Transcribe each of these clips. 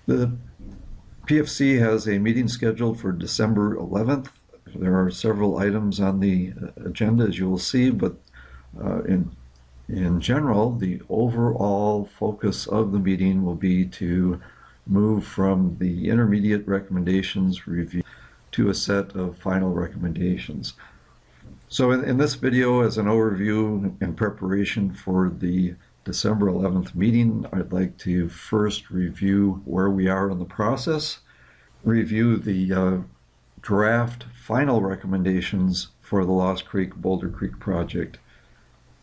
The PFC has a meeting scheduled for December 11th. There are several items on the agenda, as you will see, but in general, the overall focus of the meeting will be to move from the intermediate recommendations review to a set of final recommendations. So in this video, as an overview and preparation for the December 11th meeting, I'd like to first review where we are in the process, review the draft final recommendations for the Lost Creek Boulder Creek project,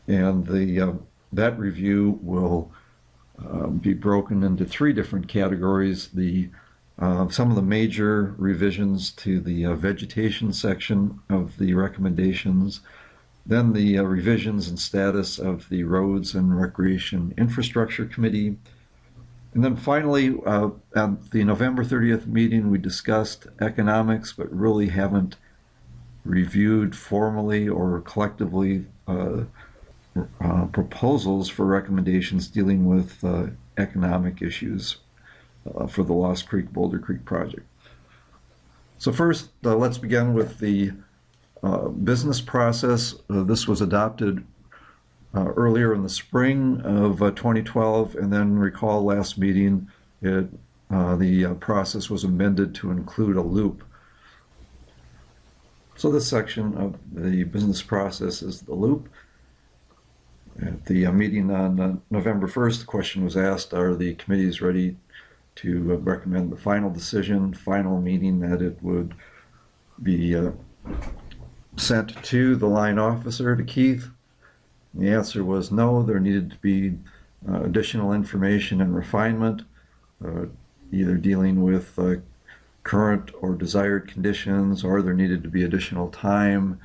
and that review will be broken into three different categories. Some of the major revisions to the vegetation section of the recommendations, then the revisions and status of the Roads and Recreation Infrastructure Committee, and then finally, at the November 30th meeting, we discussed economics, but really haven't reviewed formally or collectively proposals for recommendations dealing with economic issues for the Lost Creek Boulder Creek project. So first, let's begin with the business process. This was adopted earlier in the spring of 2012, and then recall last meeting the process was amended to include a loop. So this section of the business process is the loop. At the meeting on November 1st, the question was asked, are the committees ready to recommend the final decision, final meaning that it would be sent to the line officer, to Keith? And the answer was no. There needed to be additional information and refinement, either dealing with current or desired conditions, or there needed to be additional time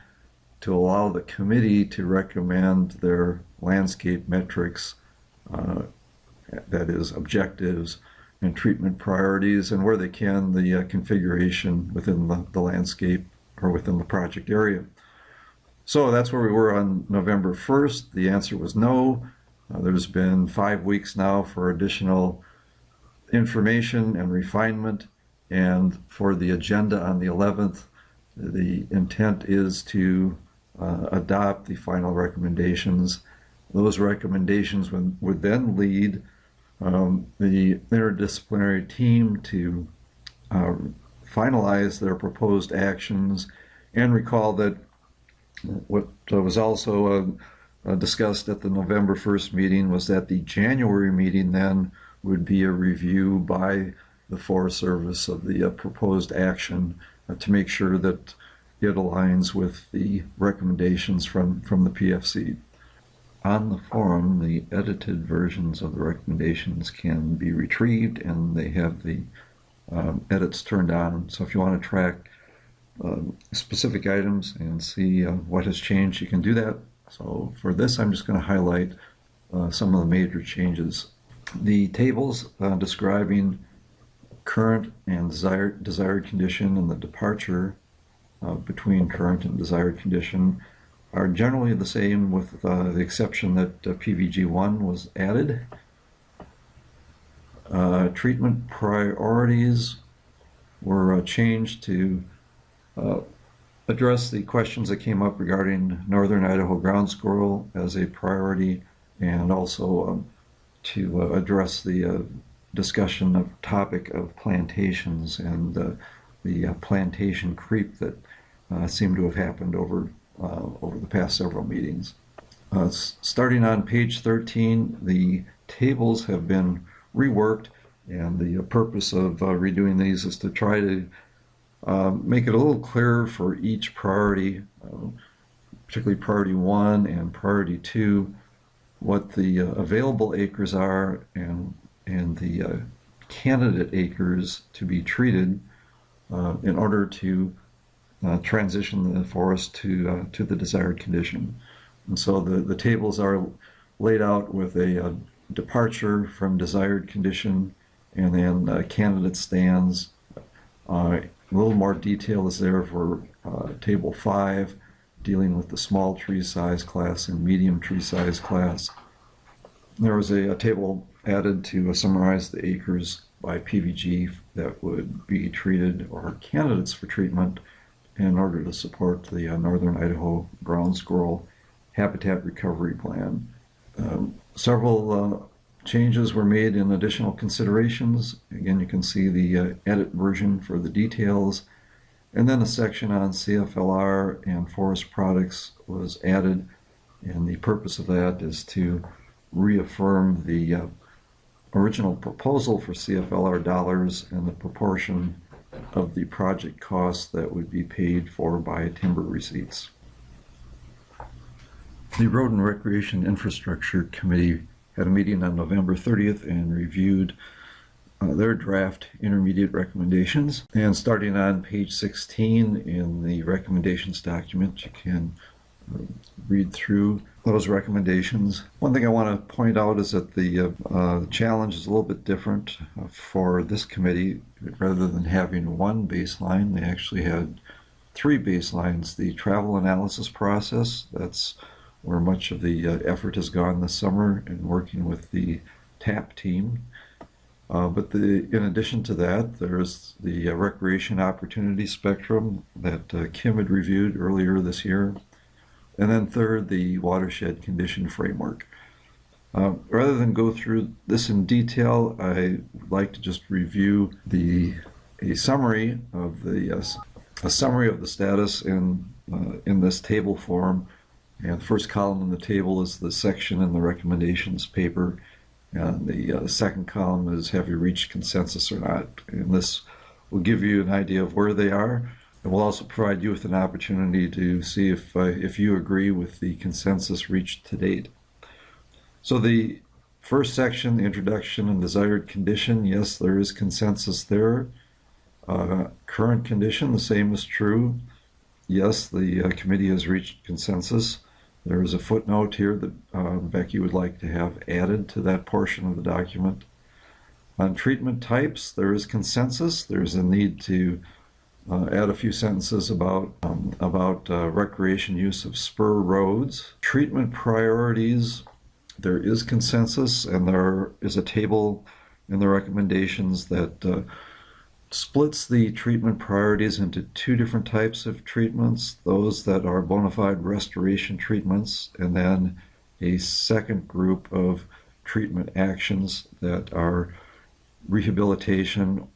to allow the committee to recommend their landscape metrics, that is, objectives and treatment priorities, and where they can, the configuration within the landscape or within the project area. So that's where we were on November 1st. The answer was no. There's been 5 weeks now for additional information and refinement, and for the agenda on the 11th, the intent is to adopt the final recommendations. Those recommendations would then lead the interdisciplinary team to finalize their proposed actions. And recall that what was also discussed at the November 1st meeting was that the January meeting then would be a review by the Forest Service of the proposed action to make sure that it aligns with the recommendations from the PFC. On the forum, the edited versions of the recommendations can be retrieved, and they have the edits turned on. So if you want to track specific items and see what has changed, you can do that. So for this, I'm just going to highlight some of the major changes. The tables describing current and desired condition and the departure between current and desired condition are generally the same, with the exception that PVG1 was added. Treatment priorities were changed to address the questions that came up regarding northern Idaho ground squirrel as a priority, and also to address the discussion of topic of plantations and the plantation creep that seemed to have happened over the past several meetings. Starting on page 13, the tables have been reworked, and the purpose of redoing these is to try to make it a little clearer for each priority, particularly priority 1 and priority 2, what the available acres are and the candidate acres to be treated in order to transition the forest to the desired condition. And so the tables are laid out with a departure from desired condition, and then candidate stands. A little more detail is there for table 5, dealing with the small tree size class and medium tree size class. There was a table added to summarize the acres by PVG that would be treated or are candidates for treatment in order to support the Northern Idaho Brown Squirrel Habitat Recovery Plan. Several changes were made in additional considerations. Again, you can see the edit version for the details. And then a section on CFLR and forest products was added, and the purpose of that is to reaffirm the original proposal for CFLR dollars and the proportion of the project costs that would be paid for by timber receipts. The Road and Recreation Infrastructure Committee had a meeting on November 30th and reviewed their draft intermediate recommendations. And starting on page 16 in the recommendations document, you can read through those recommendations. One thing I want to point out is that the challenge is a little bit different for this committee. Rather than having one baseline, they actually had three baselines. The travel analysis process, that's where much of the effort has gone this summer in working with the TAP team. But in addition to that, there's the recreation opportunity spectrum that Kim had reviewed earlier this year. And then third, the watershed condition framework. Rather than go through this in detail, I would like to just review a summary of the status in this table form. And the first column in the table is the section in the recommendations paper, and the second column is have you reached consensus or not. And this will give you an idea of where they are. It will also provide you with an opportunity to see if you agree with the consensus reached to date. So the first section, the introduction and desired condition, yes, there is consensus there. Current condition, the same is true. Yes, the committee has reached consensus. There is a footnote here that Becky would like to have added to that portion of the document. On treatment types, there is consensus. There's a need to add a few sentences about recreation use of spur roads. Treatment priorities, there is consensus, and there is a table in the recommendations that splits the treatment priorities into two different types of treatments, those that are bona fide restoration treatments, and then a second group of treatment actions that are rehabilitation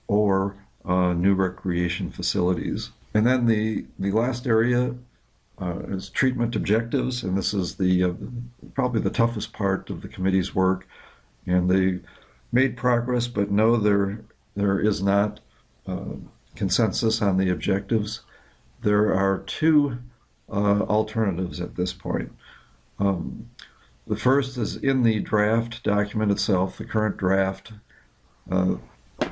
or new recreation facilities. And then the last area is treatment objectives, and this is probably the toughest part of the committee's work. And they made progress, but no, there is not consensus on the objectives. There are two alternatives at this point. The first is in the draft document itself, the current draft.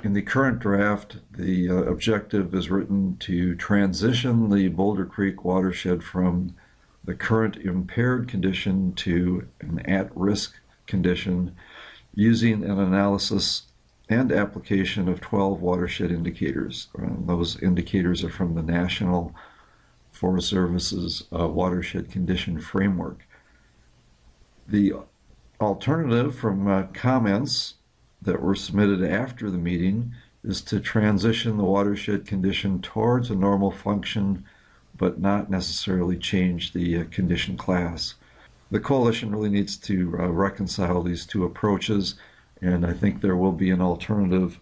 In the current draft, the objective is written to transition the Boulder Creek watershed from the current impaired condition to an at-risk condition using an analysis and application of 12 watershed indicators. Those indicators are from the National Forest Service's Watershed Condition Framework. The alternative from comments that were submitted after the meeting is to transition the watershed condition towards a normal function, but not necessarily change the condition class. The coalition really needs to reconcile these two approaches, and I think there will be an alternative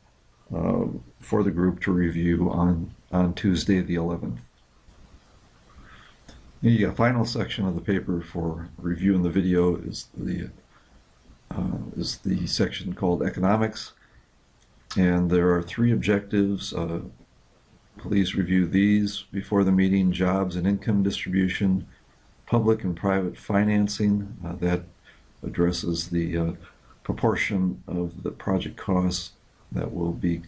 for the group to review on Tuesday the 11th. The final section of the paper for review in the video is the section called Economics, and there are three objectives. Please review these before the meeting: jobs and income distribution, public and private financing, that addresses the proportion of the project costs that will be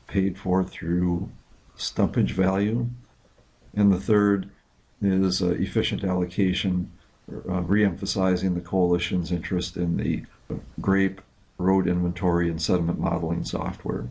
paid for through stumpage value. And the third is efficient allocation, re-emphasizing the coalition's interest in the GRAPE road inventory and sediment modeling software.